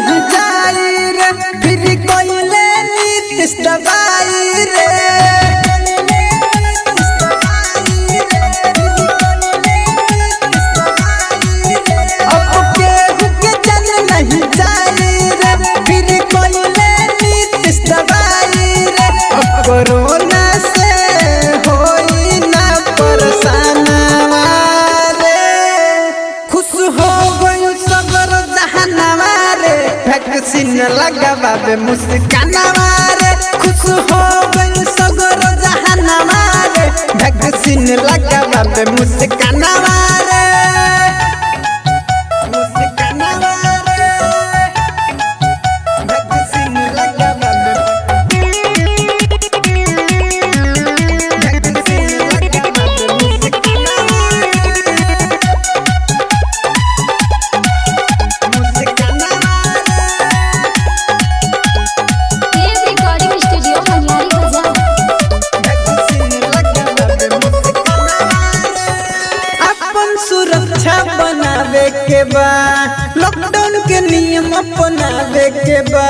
नहीं जाई रे फिर कोइले नीतीश दबाई रे अब केहू के चल नहीं जाई रे फिर कोइले नीतीश दबाई रे अब कोरोना से होई ना परेशानवा रे खुश हो गई सगर जहानवा रे वैक्सीन लगावे मुस्कानवा रे खुश हो गई सगर जहानवा रे वैक्सीन लगावे मुस्कानवा रे मुस्कानवा रे वैक्सीन लगावे सुरक्षा बनावे के बा लॉकडाउन के नियम अपनावे के बा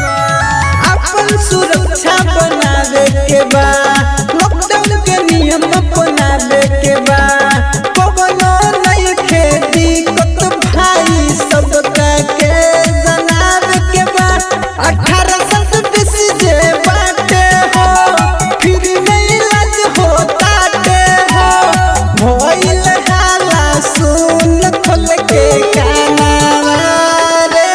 अपन सुरक्षा बनावे के बा लॉकडाउन के नियम अपनावे के बा कोनो नहीं खेती कत भाई सबका के जनावे के बा 18 साल से बेसी जे बाटे हो फिर नहीं लाज होताटे हो भइल हाला सुन खोल के कानवा रे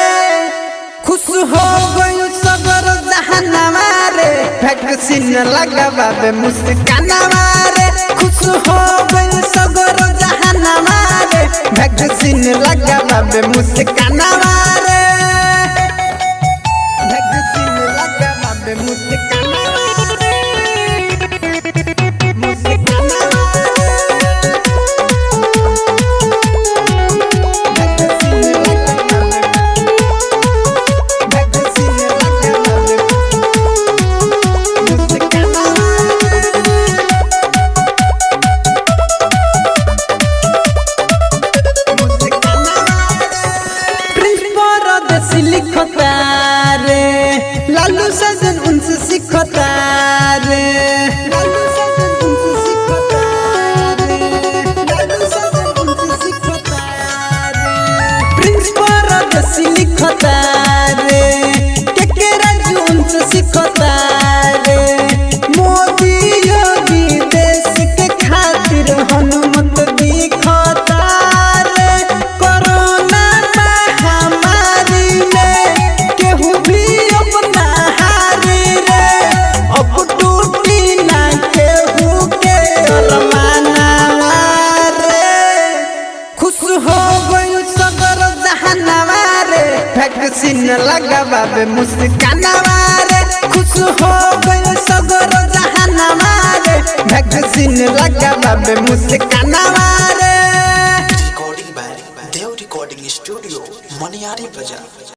खुश हो गई सगर जहानवा रे वैक्सीन लगावे मुस्कानवा रे खुश हो गई सगर जहानवा रे वैक्सीन लगावे मुस्कानवा रे वैक्सीन लगावे मुस्कानवा रे मुस्कानवा लिखता रे लालू सजन उनसे सीखता रे लालू सजन उनसे सीखता रे लालू सजन उनसे सीखता रे प्रिंस परदेसी लिखता रे के राजू उनसे सीखता रे मोदी योगी देश के खातिर हनुमत दिखता रे कोरोना वैक्सीन लगावे मुस्कानवा रे खुश हो गई सगर जहानवा रे वैक्सीन लगावे मुस्कानवा रे recording by Dev recording studio Maniyari बाजार।